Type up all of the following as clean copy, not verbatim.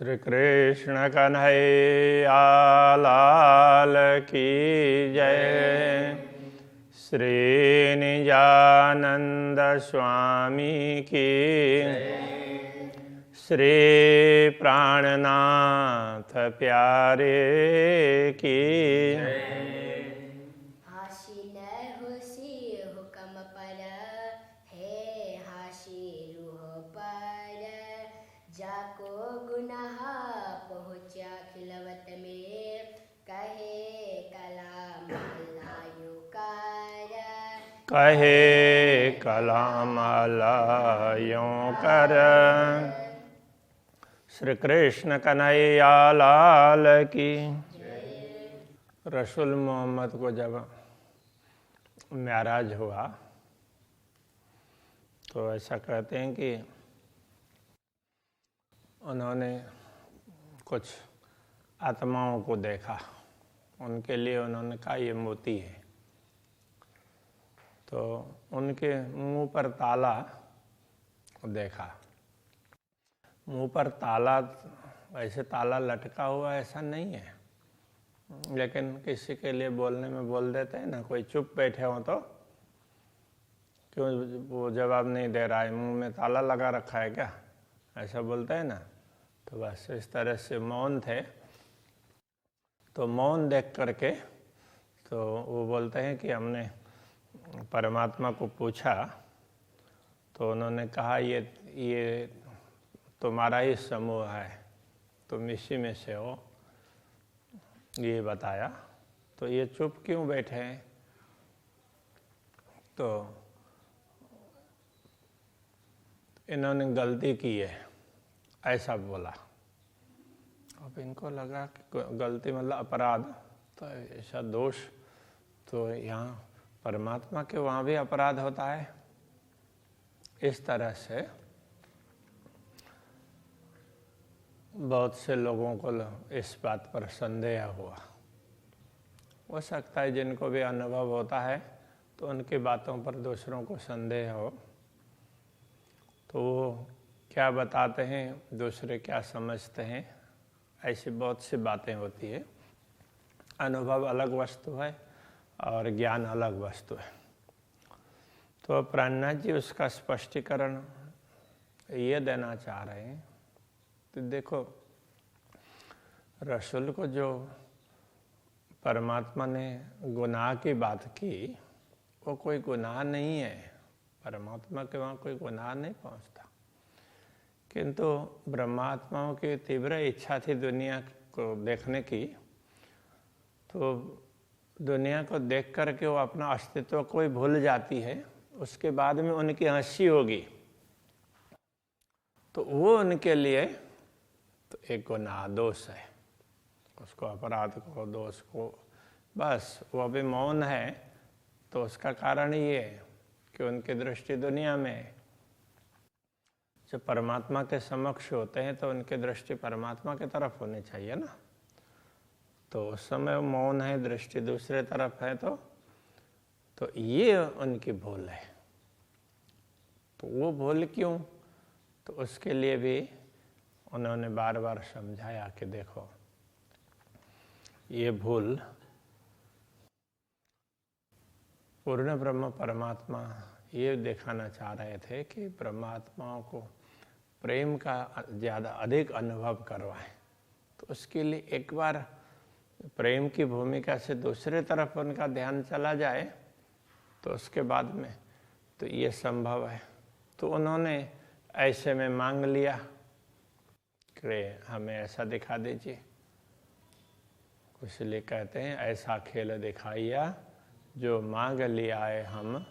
श्री कृष्ण कन्हैया लाल की जय। श्री निजानंद स्वामी की, श्री प्राणनाथ प्यारे की। जाको गुनाह पहुँचा खिलवत में, कहे कलाम अल्लाह कहे कलाम अल्लाह कर। श्री कृष्ण कन्हैया लाल की। रसूल मोहम्मद को जब मेराज हुआ तो ऐसा कहते हैं कि उन्होंने कुछ आत्माओं को देखा, उनके लिए उन्होंने कहा ये मोती है। तो उनके मुंह पर ताला देखा। मुंह पर ताला, ऐसे ताला लटका हुआ ऐसा नहीं है, लेकिन किसी के लिए बोलने में बोल देते हैं ना, कोई चुप बैठे हो तो क्यों वो जवाब नहीं दे रहा है, मुंह में ताला लगा रखा है क्या, ऐसा बोलते हैं ना। तो बस इस तरह से मौन थे। तो मौन देख करके तो वो बोलते हैं कि हमने परमात्मा को पूछा तो उन्होंने कहा ये तुम्हारा ही समूह है, तुम इसी में से हो, ये बताया। तो ये चुप क्यों बैठे हैं? तो इन्होंने गलती की है ऐसा बोला। अब इनको लगा कि गलती मतलब अपराध, तो ऐसा दोष तो यहाँ परमात्मा के वहाँ भी अपराध होता है। इस तरह से बहुत से लोगों को इस बात पर संदेह हुआ। हो सकता है जिनको भी अनुभव होता है तो उनकी बातों पर दूसरों को संदेह हो, तो वो क्या बताते हैं, दूसरे क्या समझते हैं, ऐसी बहुत सी बातें होती है। अनुभव अलग वस्तु है और ज्ञान अलग वस्तु है। तो प्राणनाथ जी उसका स्पष्टीकरण ये देना चाह रहे हैं। तो देखो, रसूल को जो परमात्मा ने गुनाह की बात की, वो कोई गुनाह नहीं है, परमात्मा के वहाँ कोई गुनाह नहीं पहुँचता। किंतु ब्रह्मात्माओं की तीव्र इच्छा थी दुनिया को देखने की, तो दुनिया को देख करके वो अपना अस्तित्व को ही भूल जाती है। उसके बाद में उनकी हंसी होगी तो वो उनके लिए तो एक गुनाह दोष है, उसको अपराध को दोष को, बस वो अभी मौन है। तो उसका कारण ये है कि उनकी दृष्टि दुनिया में है। जब परमात्मा के समक्ष होते हैं तो उनकी दृष्टि परमात्मा की तरफ होनी चाहिए ना। तो उस समय मौन है, दृष्टि दूसरे तरफ है, तो ये उनकी भूल है। तो वो भूल क्यों? तो उसके लिए भी उन्होंने बार बार समझाया कि देखो, ये भूल पूर्ण ब्रह्म परमात्मा ये दिखाना चाह रहे थे कि ब्रह्मात्माओं को प्रेम का ज़्यादा अधिक अनुभव करवाएं। तो उसके लिए एक बार प्रेम की भूमिका से दूसरे तरफ उनका ध्यान चला जाए तो उसके बाद में तो ये संभव है। तो उन्होंने ऐसे में मांग लिया कि हमें ऐसा दिखा दीजिए। इसलिए कहते हैं ऐसा खेल दिखाइया जो मांग लिया है हम,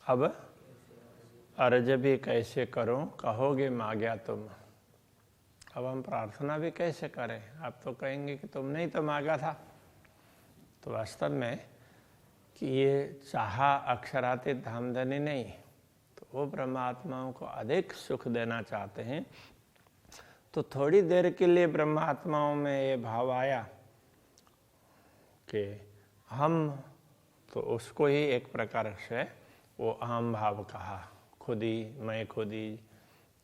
अब अर्ज भी कैसे करूं कहोगे मांगा तुम। अब हम प्रार्थना भी कैसे करें, आप तो कहेंगे कि तुमने ही तो मांगा था। तो वास्तव में कि ये चाहा अक्षरातीत धामधनी नहीं, तो वो ब्रह्मात्माओं को अधिक सुख देना चाहते हैं। तो थोड़ी देर के लिए ब्रह्मात्माओं में ये भाव आया कि हम, तो उसको ही एक प्रकार से वो अहम भाव कहा, खुदी मैं खुदी,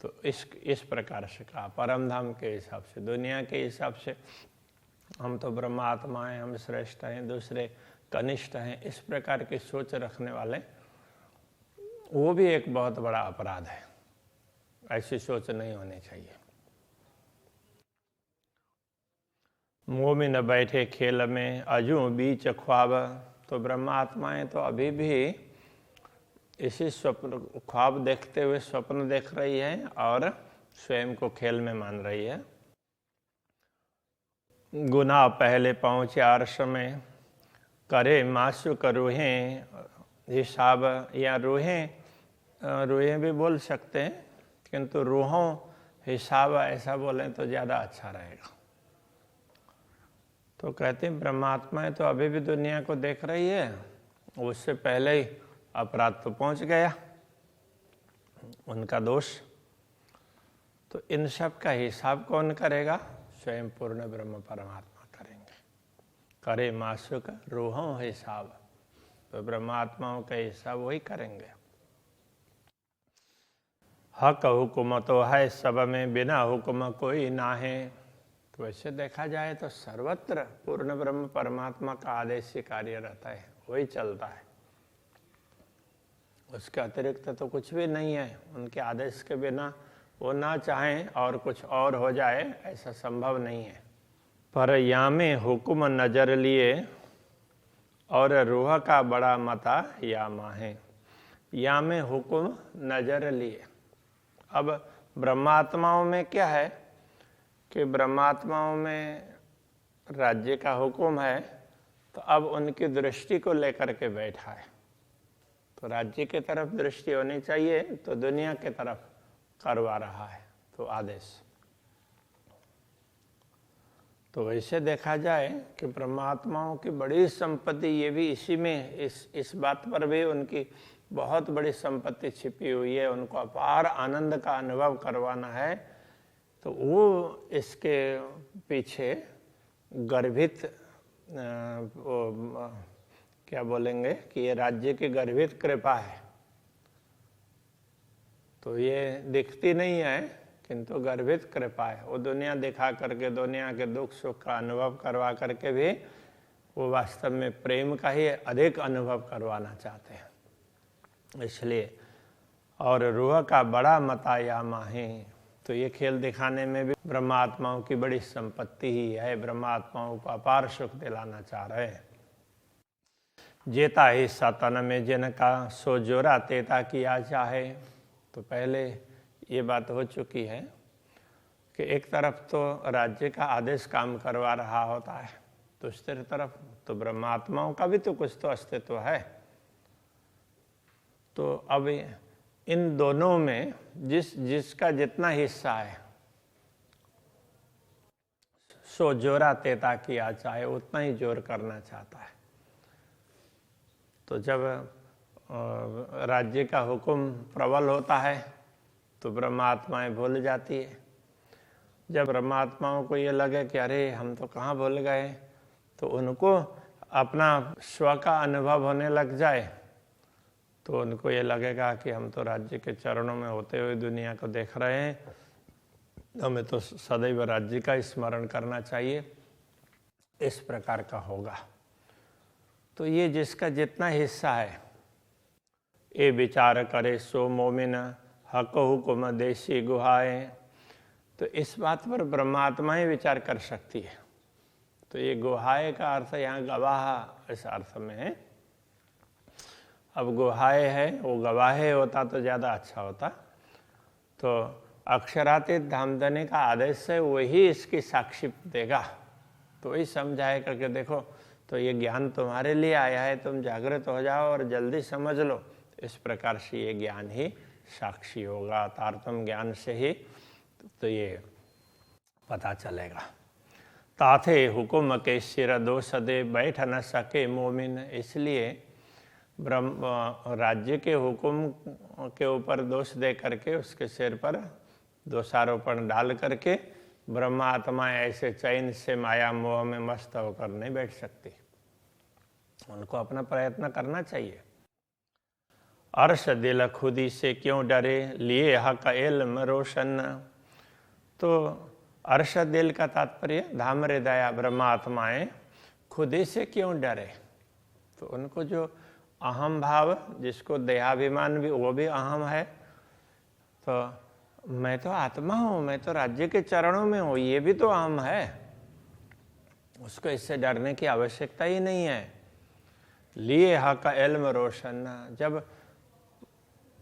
तो इस प्रकार से कहा। परम धाम के हिसाब से, दुनिया के हिसाब से हम तो ब्रह्मात्मा हैं, हम श्रेष्ठ हैं, दूसरे कनिष्ठ हैं, इस प्रकार की सोच रखने वाले, वो भी एक बहुत बड़ा अपराध है। ऐसी सोच नहीं होनी चाहिए। मुँह में न बैठे खेल में अजू बीच ख्वाब, तो ब्रह्मात्माएं तो अभी भी इसी स्वप्न ख्वाब देखते हुए स्वप्न देख रही है और स्वयं को खेल में मान रही है। गुनाह पहले पहुँचे अर्श में, करे माशुक रूहें हिसाब, या रूहें भी बोल सकते हैं, किंतु रूहों हिसाब ऐसा बोलें तो ज़्यादा अच्छा रहेगा। तो कहते हैं ब्रह्मात्माएं तो अभी भी दुनिया को देख रही है, उससे पहले ही अपराध तो पहुंच गया, उनका दोष। तो इन सब का हिसाब कौन करेगा? स्वयं पूर्ण ब्रह्म परमात्मा करेंगे। करे माशुक रूहों हिसाब, तो ब्रह्मात्माओं का हिसाब वही करेंगे। हक हुक्म तो है सब में, बिना हुक्म कोई ना है। तो वैसे देखा जाए तो सर्वत्र पूर्ण ब्रह्म परमात्मा का आदेश ही कार्य रहता है, वही चलता है, उसके अतिरिक्त तो कुछ भी नहीं है। उनके आदेश के बिना वो ना चाहें और कुछ और हो जाए, ऐसा संभव नहीं है। पर यामे हुक्म नजर लिए, और रूह का बड़ा मता यामा है। यामे हुक्म नजर लिए। अब ब्रह्मात्माओं में क्या है कि ब्रह्मात्माओं में राज्य का हुक्म है, तो अब उनकी दृष्टि को लेकर के बैठा है। तो राज्य की तरफ दृष्टि होनी चाहिए, तो दुनिया की तरफ करवा रहा है, तो आदेश। तो वैसे देखा जाए कि ब्रह्मात्माओं की बड़ी संपत्ति ये भी इसी में, इस बात पर भी उनकी बहुत बड़ी संपत्ति छिपी हुई है। उनको अपार आनंद का अनुभव करवाना है, तो वो इसके पीछे गर्भित क्या बोलेंगे कि ये राज्य की गर्भित कृपा है। तो ये दिखती नहीं है, किंतु गर्भित कृपा है। वो दुनिया दिखा करके, दुनिया के दुख सुख का अनुभव करवा करके भी वो वास्तव में प्रेम का ही अधिक अनुभव करवाना चाहते हैं। इसलिए और रूह का बड़ा मतायामा है। तो ये खेल दिखाने में भी ब्रह्मात्माओं की बड़ी संपत्ति ही है। ब्रह्मात्माओं को अपार सुख दिलाना चाह रहे हैं। जेता ही सतन में जिनका सो जोरा तेता किया चाहे। तो पहले ये बात हो चुकी है कि एक तरफ तो राज्य का आदेश काम करवा रहा होता है, दूसरी तरफ तो ब्रह्मात्माओं का भी तो कुछ तो अस्तित्व है। तो अब इन दोनों में जिसका जितना हिस्सा है सो जोरा तेता किया चाहे, उतना ही जोर करना चाहता है। तो जब राज्य का हुक्म प्रबल होता है तो ब्रह्मात्माएं भूल जाती है। जब ब्रह्मात्माओं को ये लगे कि अरे हम तो कहाँ भूल गए, तो उनको अपना स्व का अनुभव होने लग जाए, तो उनको ये लगेगा कि हम तो राज्य के चरणों में होते हुए दुनिया को देख रहे हैं, हमें तो सदैव राज्य का स्मरण करना चाहिए। इस प्रकार का होगा। तो ये जिसका जितना हिस्सा है, ये विचार करे सो मोमिन हक हुक्म देशी गुहाएं। तो इस बात पर ब्रह्मात्मा ही विचार कर सकती है। तो ये गुहाए का अर्थ यहाँ गवाह इस अर्थ में है। अब गुहाए है, वो गवाहे होता तो ज़्यादा अच्छा होता। तो अक्षरातीत धामधनी का आदेश से वही इसकी साक्षी देगा, तो वही समझाए करके देखो तो ये ज्ञान तुम्हारे लिए आया है, तुम जागृत हो जाओ और जल्दी समझ लो। इस प्रकार से ये ज्ञान ही साक्षी होगा। तारतम ज्ञान से ही तो ये पता चलेगा। ताथे हुकुम के सिर दो सदे बैठ न सके मोमिन। इसलिए ब्रह्म राज्य के हुक्म के ऊपर दोष दे करके उसके सिर पर दोषारोपण डाल करके ब्रह्मात्मा ऐसे चैन से माया मोह में मस्त होकर नहीं बैठ सकती। उनको अपना प्रयत्न करना चाहिए। अर्श दिल खुदी से क्यों डरे, लिए हक इल्म रोशन। तो अर्श दिल का तात्पर्य धाम हृदया ब्रह्मात्माएं खुदी से क्यों डरे। तो उनको जो अहम भाव, जिसको देहाभिमान भी, वो भी अहम है, तो मैं तो आत्मा हूँ, मैं तो राज्य के चरणों में हूँ, ये भी तो अहम है। उसको इससे डरने की आवश्यकता ही नहीं है। लिए हक इल्म रोशन, जब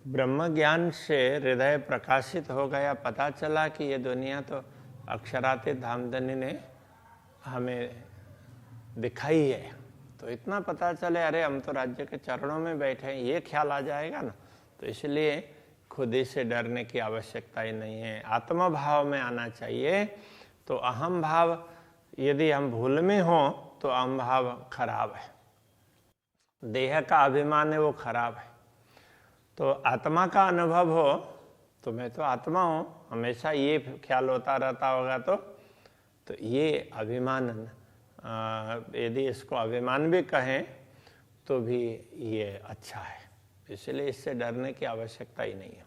ब्रह्म ज्ञान से हृदय प्रकाशित हो गया, पता चला कि ये दुनिया तो अक्षरातीत धामधनी ने हमें दिखाई है, तो इतना पता चले अरे हम तो राज्य के चरणों में बैठे हैं, ये ख्याल आ जाएगा ना। तो इसलिए खुद ही से डरने की आवश्यकता ही नहीं है, आत्मा भाव में आना चाहिए। तो अहम भाव यदि हम भूल में हों तो अहम भाव खराब है, देह का अभिमान है वो खराब है। तो आत्मा का अनुभव हो तो मैं तो आत्मा हूँ, हमेशा ये ख्याल होता रहता होगा, तो ये अभिमान, यदि इसको अभिमान भी कहें तो भी ये अच्छा है, इसलिए इससे डरने की आवश्यकता ही नहीं है।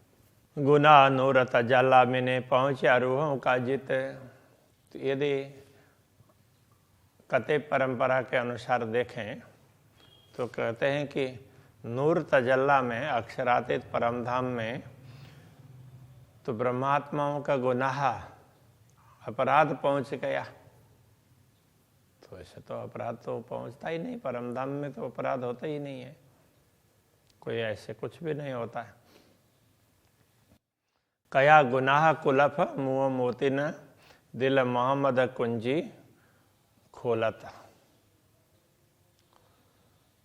गुनाह नूरत जाला मैंने पहुँचा रूहों का जित। तो यदि कते परंपरा के अनुसार देखें तो कहते हैं कि नूर तजल्ला में, अक्षरातीत परमधाम में, तो ब्रह्मात्माओं का गुनाह, अपराध पहुंच गया। तो ऐसे तो अपराध तो पहुंचता ही नहीं, परमधाम में तो अपराध होता ही नहीं है, कोई ऐसे कुछ भी नहीं होता है। कया गुनाह कुलफ मुँह मोतिन, दिल मोहम्मद कुंजी खोलत।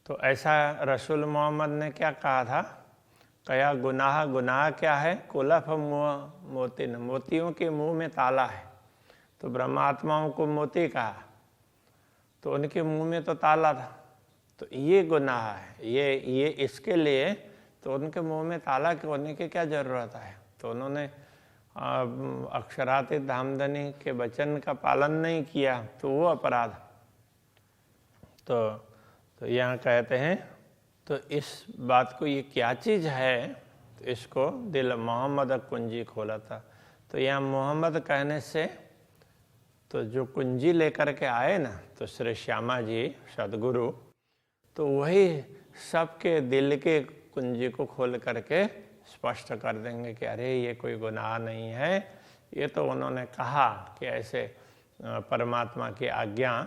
तो ऐसा रसूल मोहम्मद ने क्या कहा था, कया गुनाह, गुनाह क्या है, कुलफ मुँह मोतिन, मोतियों के मुंह में ताला है। तो ब्रह्मात्माओं को मोती कहा, तो उनके मुंह में तो ताला था, तो ये गुनाह है, ये इसके लिए तो उनके मुंह में ताला होने की क्या जरूरत है। तो उन्होंने अक्षरातीत धामधनी के वचन का पालन नहीं किया, तो वो अपराध। तो यहाँ कहते हैं, तो इस बात को, ये क्या चीज़ है, तो इसको दिल मोहम्मद कुंजी खोला था। तो यहाँ मोहम्मद कहने से, तो जो कुंजी लेकर के आए ना, तो श्री श्यामा जी सदगुरु, तो वही सबके दिल के कुंजी को खोल करके स्पष्ट कर देंगे कि अरे ये कोई गुनाह नहीं है, ये तो उन्होंने कहा कि ऐसे परमात्मा की आज्ञा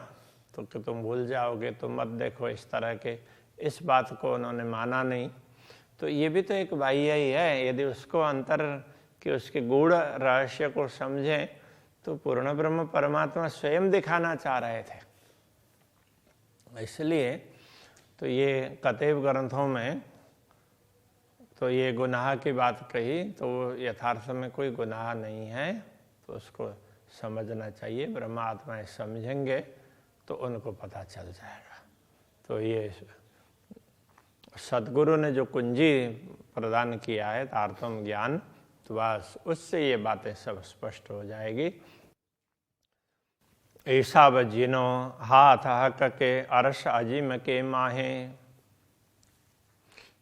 तो कि तुम भूल जाओगे, तुम मत देखो इस तरह के, इस बात को उन्होंने माना नहीं। तो ये भी तो एक बाह्य ही है, यदि उसको अंतर के उसके गूढ़ रहस्य को समझें तो पूर्ण ब्रह्म परमात्मा स्वयं दिखाना चाह रहे थे। इसलिए तो ये कतेब ग्रंथों में तो ये गुनाह की बात कही, तो वो यथार्थ में कोई गुनाह नहीं है, तो उसको समझना चाहिए। ब्रह्म आत्माएं समझेंगे तो उनको पता चल जाएगा। तो ये सदगुरु ने जो कुंजी प्रदान किया है, तारतम ज्ञान, तो बस उससे ये बातें सब स्पष्ट हो जाएगी। ऐसा बजिनो हाथ हक के अर्श अजीम के माहे,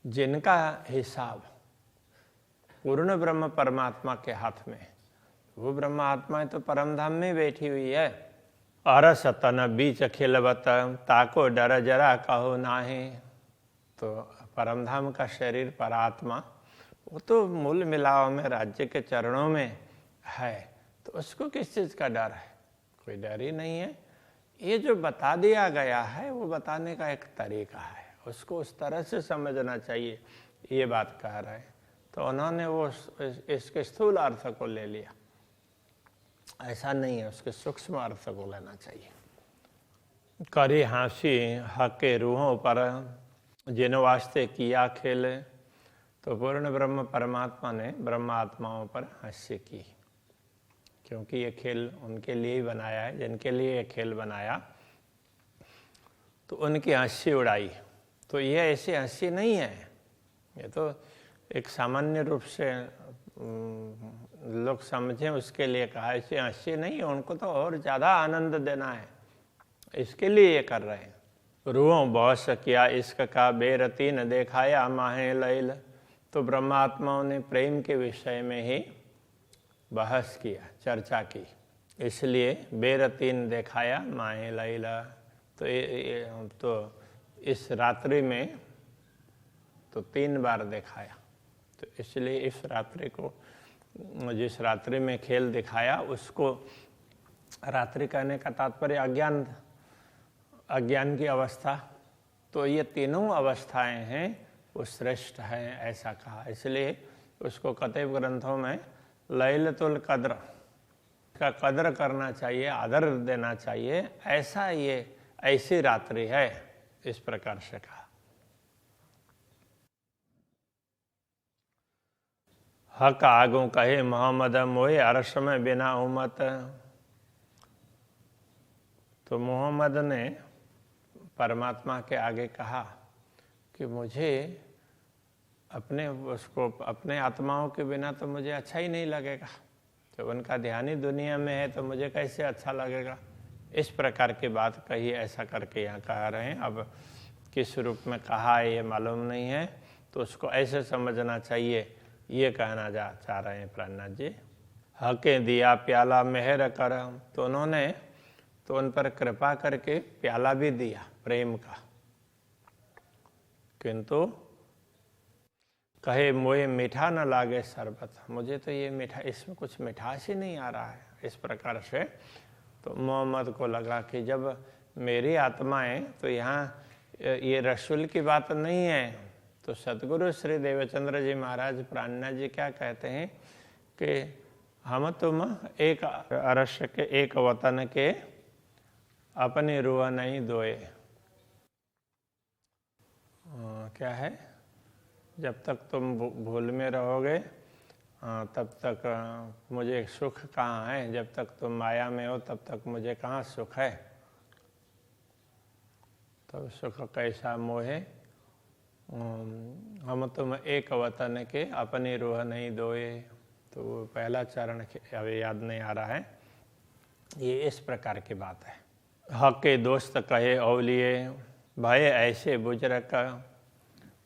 जिनका हिसाब पूर्ण ब्रह्म परमात्मा के हाथ में, वो ब्रह्म आत्माएं तो परमधाम में बैठी हुई है। अरस तन बीच खिलवत, ताको डर जरा कहो नाहे। तो परमधाम का शरीर परात्मा, वो तो मूल मिलाव में राज्य के चरणों में है, तो उसको किस चीज़ का डर है, कोई डर ही नहीं है। ये जो बता दिया गया है वो बताने का एक तरीका है, उसको उस तरह से समझना चाहिए, ये बात कह रहे हैं। तो उन्होंने वो इसके स्थूल अर्थ को ले लिया, ऐसा नहीं है, उसके सूक्ष्म अर्थ को लेना चाहिए। करी हाँसी हक के रूहों पर, जिन वास्ते किया खेल। तो पूर्ण ब्रह्म परमात्मा ने ब्रह्म आत्माओं पर हंसी की, क्योंकि ये खेल उनके लिए ही बनाया है, जिनके लिए ये खेल बनाया, तो उनकी हंसी उड़ाई। तो ये ऐसी हंसी नहीं है, ये तो एक सामान्य रूप से लोग समझें उसके लिए कहा, ऐसी हंसी नहीं है, उनको तो और ज़्यादा आनंद देना है, इसके लिए ये कर रहे हैं। रूहों बौस किया इश्क का बेरतीन देखाया माहे लैल। तो ब्रह्मात्माओं ने प्रेम के विषय में ही बहस किया, चर्चा की। इसलिए बेरतीन दिखाया माए लैला। तो इस रात्रि में तो 3 बार दिखाया। तो इसलिए इस रात्रि को, जिस रात्रि में खेल दिखाया, उसको रात्रि कहने का तात्पर्य अज्ञान की अवस्था। तो ये तीनों अवस्थाएं हैं वो श्रेष्ठ हैं, ऐसा कहा। इसलिए उसको कतई ग्रंथों में लैलतुल कद्र का कद्र करना चाहिए, आदर देना चाहिए, ऐसा ये ऐसी रात्रि है, इस प्रकार से कहा। हक आगू कहे मोहम्मद मोए अर्श में बिना उमत। तो मोहम्मद ने परमात्मा के आगे कहा कि मुझे अपने आत्माओं के बिना तो मुझे अच्छा ही नहीं लगेगा। जब उनका ध्यान ही दुनिया में है तो मुझे कैसे अच्छा लगेगा। इस प्रकार की बात कही, ऐसा करके यहाँ कह रहे हैं। अब किस रूप में कहा है ये मालूम नहीं है, तो उसको ऐसे समझना चाहिए, ये कहना चाह रहे हैं प्राणनाथ जी। हके दिया प्याला मेहर कर। तो उन्होंने तो उन पर कृपा करके प्याला भी दिया प्रेम का, किंतु कहे मोए मीठा न लागे शरबत। मुझे तो ये मीठा, इसमें कुछ मिठास ही नहीं आ रहा है। इस प्रकार से तो मोहम्मद को लगा कि जब मेरी आत्मा है तो यहाँ ये रसूल की बात नहीं है। तो सतगुरु श्री देवचंद्र जी महाराज प्राणनाथ जी क्या कहते हैं कि हम तुम एक अरश के एक वतन के अपनी रूह नहीं दोए। क्या है, जब तक तुम भूल में रहोगे तब तक मुझे सुख कहाँ है, जब तक तुम माया में हो तब तक मुझे कहाँ सुख है। तब सुख कैसा मोहे, हम तुम एक वतन के अपनी रूह नहीं दोए। तो पहला चरण अभी याद नहीं आ रहा है। ये इस प्रकार की बात है। हक के दोस्त कहे औलिए भय ऐसे बुजुर्ग।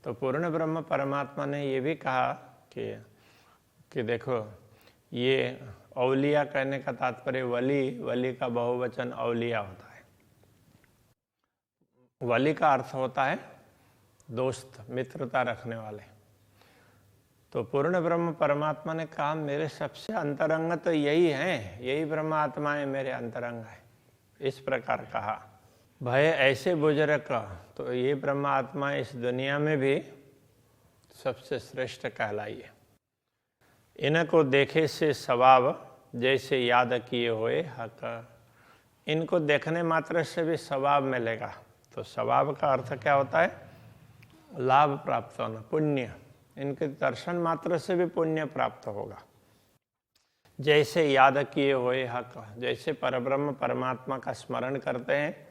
तो पूर्ण ब्रह्म परमात्मा ने ये भी कहा कि देखो, ये औलिया कहने का तात्पर्य वली का बहुवचन औलिया होता है। वली का अर्थ होता है दोस्त, मित्रता रखने वाले। तो पूर्ण ब्रह्म परमात्मा ने कहा मेरे सबसे अंतरंग तो यही हैं, यही ब्रह्म आत्माएं मेरे अंतरंग है। इस प्रकार कहा। भय ऐसे बुजुर्ग का, तो ये ब्रह्म आत्मा इस दुनिया में भी सबसे श्रेष्ठ कहलाई है। इनको देखे से स्वभाव जैसे याद किए हुए हक। इनको देखने मात्र से भी स्वभाव मिलेगा। तो स्वभाव का अर्थ क्या होता है, लाभ प्राप्त होना, पुण्य। इनके दर्शन मात्र से भी पुण्य प्राप्त होगा। जैसे याद किए हुए हक, जैसे परब्रह्म परमात्मा का स्मरण करते हैं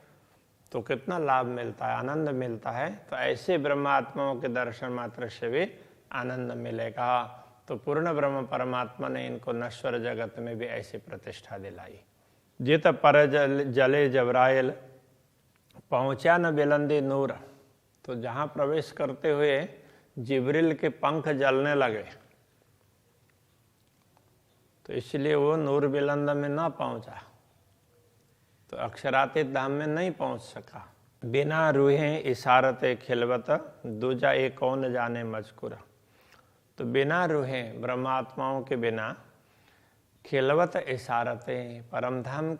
तो कितना लाभ मिलता है, आनंद मिलता है। तो ऐसे ब्रह्मात्माओं के दर्शन मात्र से भी आनंद मिलेगा। तो पूर्ण ब्रह्म परमात्मा ने इनको नश्वर जगत में भी ऐसी प्रतिष्ठा दिलाई। जित पर जले जबराइल पहुँचा न बिलंदी नूर। तो जहाँ प्रवेश करते हुए जिब्रिल के पंख जलने लगे, तो इसलिए वो नूर बिलंद में ना पहुँचा, तो अक्षरातीत धाम में नहीं पहुँच सका। बिना रूहें इशारते खिलवत दूजा एक कौन जाने मजकुरा। तो बिना रूहें, ब्रह्मात्माओं के बिना, खिलवत इशारते, परमधाम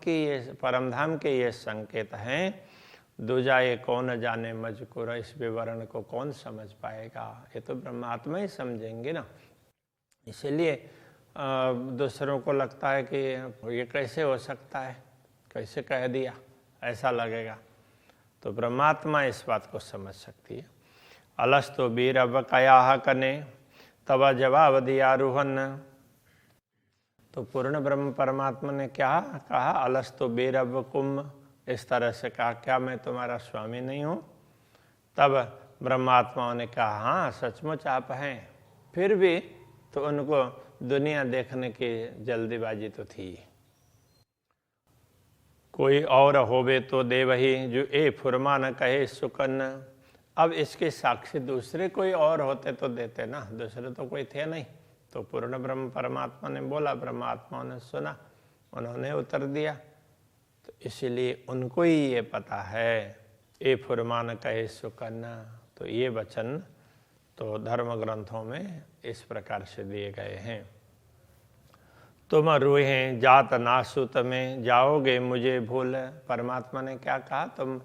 के ये संकेत हैं। दूजा ये कौन जाने मजकुरा, इस विवरण को कौन समझ पाएगा, ये तो ब्रह्मात्मा ही समझेंगे ना। इसलिए दूसरों को लगता है कि ये कैसे हो सकता है, कैसे कह दिया, ऐसा लगेगा। तो ब्रह्मात्मा इस बात को समझ सकती है। अलस्तो बीर अब कया कने तब जवाब दिया रूहन। तो पूर्ण ब्रह्म परमात्मा ने क्या कहा, अलस्तो बीर अब कुम, इस तरह से कहा, क्या मैं तुम्हारा स्वामी नहीं हूँ। तब ब्रह्मात्माओं ने कहा हाँ सचमुच आप हैं। फिर भी तो उनको दुनिया देखने की जल्दीबाजी तो थी। कोई और होवे तो देवही जो ए फुरमा न कहे सुकन। अब इसके साक्षी दूसरे कोई और होते तो देते ना, दूसरे तो कोई थे नहीं। तो पूर्ण ब्रह्म परमात्मा ने बोला, ब्रह्मात्मा ने सुना, उन्होंने उत्तर दिया। तो इसीलिए उनको ही ये पता है। ए फुरमान कहे सुकन्ना, तो ये वचन तो धर्म ग्रंथों में इस प्रकार से दिए गए हैं। तुम रूहें जात नासुत में जाओगे मुझे भूल। परमात्मा ने क्या कहा, तुम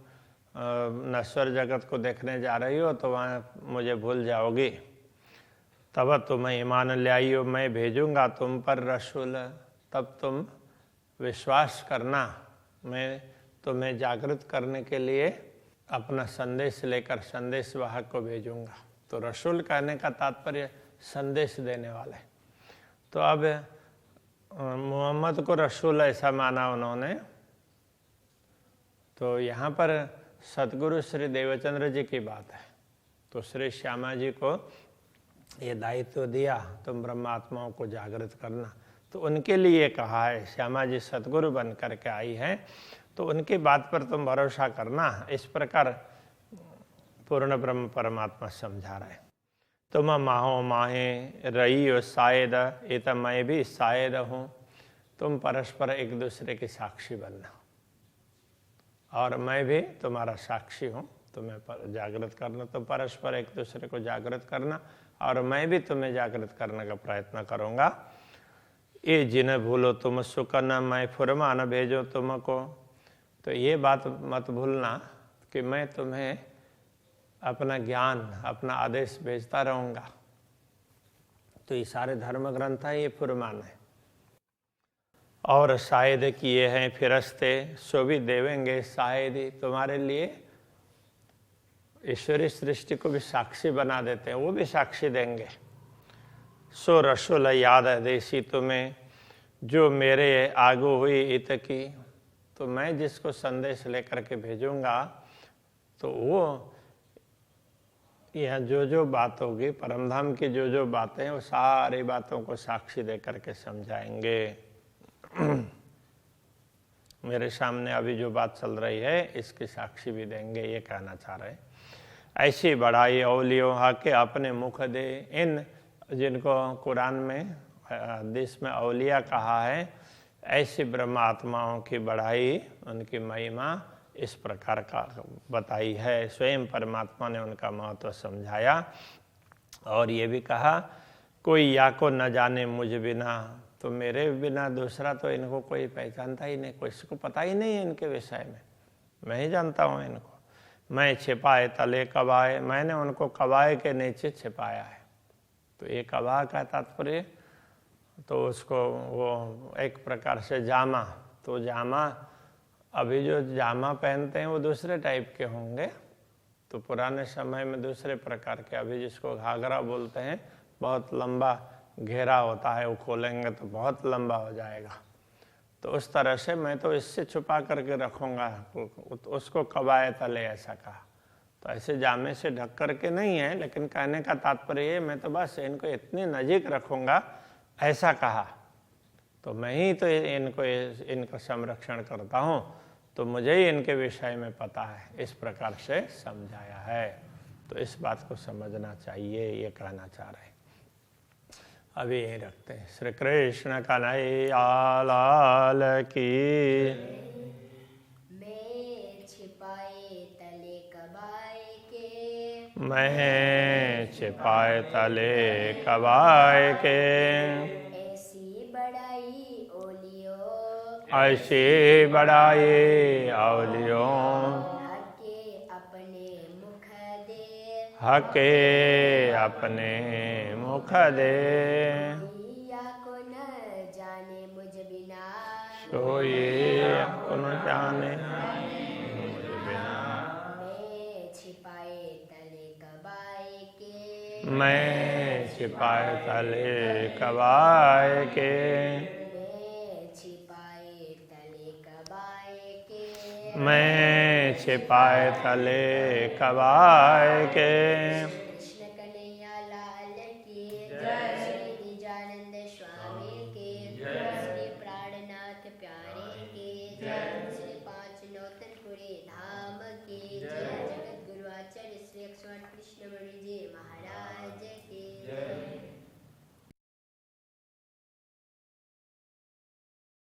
नश्वर जगत को देखने जा रही हो तो वहाँ मुझे भूल जाओगी। तब तुम्हें ईमान ले आई हो, मैं भेजूंगा तुम पर रसूल, तब तुम विश्वास करना, मैं तुम्हें जागृत करने के लिए अपना संदेश लेकर संदेश वाहक को भेजूंगा। तो रसूल कहने का तात्पर्य संदेश देने वाले। तो अब मोहम्मद को रसूल ऐसा माना उन्होंने। तो यहाँ पर सतगुरु श्री देवचंद्र जी की बात है। तो श्री श्यामा जी को ये दायित्व दिया, तुम ब्रह्मात्माओं को जागृत करना। तो उनके लिए कहा है, श्यामा जी सतगुरु बन करके आई हैं, तो उनकी बात पर तुम भरोसा करना। इस प्रकार पूर्ण ब्रह्म परमात्मा समझा रहे। तुम माहो माहे रही हो शायद, ये तो मैं भी शायद हूँ। तुम परस्पर एक दूसरे की साक्षी बनना, और मैं भी तुम्हारा साक्षी हूँ। तुम्हें जागृत करना, तुम परस्पर एक दूसरे को जागृत करना, और मैं भी तुम्हें जागृत करने का प्रयत्न करूँगा। ये जिन्हें भूलो तुम सुकन्ना, मैं फुरमान भेजो तुमको। तो ये बात मत भूलना कि मैं तुम्हें अपना ज्ञान, अपना आदेश भेजता रहूँगा। तो ये सारे धर्म ग्रंथ है, ये फुरमान है। और शायद किए हैं फिरस्ते, सो भी देवेंगे शायद ही। तुम्हारे लिए ईश्वरी सृष्टि को भी साक्षी बना देते हैं, वो भी साक्षी देंगे। सो रसूल याद है देसी तुम्हें, जो मेरे आगू हुई इत की। तो मैं जिसको संदेश लेकर के भेजूंगा, तो वो यह जो बात होगी, परमधाम की जो बातें, वो सारी बातों को साक्षी दे करके समझाएंगे। मेरे सामने अभी जो बात चल रही है, इसकी साक्षी भी देंगे, ये कहना चाह रहे हैं। ऐसी बढ़ाई औलियों हाके अपने मुख दे। इन जिनको कुरान में, हदीस में औलिया कहा है, ऐसी ब्रह्म आत्माओं की बढ़ाई, उनकी महिमा इस प्रकार का बताई है। स्वयं परमात्मा ने उनका महत्व समझाया। और ये भी कहा, कोई या को न जाने मुझ बिना। तो मेरे बिना दूसरा तो इनको कोई पहचानता ही नहीं, किसी को पता ही नहीं है इनके विषय में, मैं ही जानता हूँ इनको। मैं छिपाए तले कबाए, मैंने उनको कबाए के नीचे छिपाया है। तो ये कबा का तात्पर्य, तो उसको वो एक प्रकार से जामा। तो जामा, अभी जो जामा पहनते हैं वो दूसरे टाइप के होंगे, तो पुराने समय में दूसरे प्रकार के। अभी जिसको घाघरा बोलते हैं, बहुत लंबा घेरा होता है, वो खोलेंगे तो बहुत लंबा हो जाएगा। तो उस तरह से मैं तो इससे छुपा करके रखूँगा, उसको कबाए तले ऐसा कहा। तो ऐसे जामे से ढक करके नहीं है, लेकिन कहने का तात्पर्य है, मैं तो बस इनको इतने नज़दीक रखूँगा ऐसा कहा। तो मैं ही तो इनका संरक्षण करता हूँ, तो मुझे ही इनके विषय में पता है, इस प्रकार से समझाया है। तो इस बात को समझना चाहिए, ये कहना चाह रहे हैं। अभी यहीं रखते हैं। श्री कृष्ण कन्हैया लाल की। मैं छिपाए तले कबाए के, मैं छिपाए तले कबाए के। ऐसी बड़ाई ओलियो, ऐसी बड़ाई औलियों, हके अपने मुख दे। हके अपने मुख दे। या को न जाने मुझ बिना, सोई को न जाने मुझ बिना। मैं छिपाए तले कबाए के, मैं छिपाए तले कबाए के। मैं छिपाए तले कबाए के। मैं छिपाए तले कबाए के।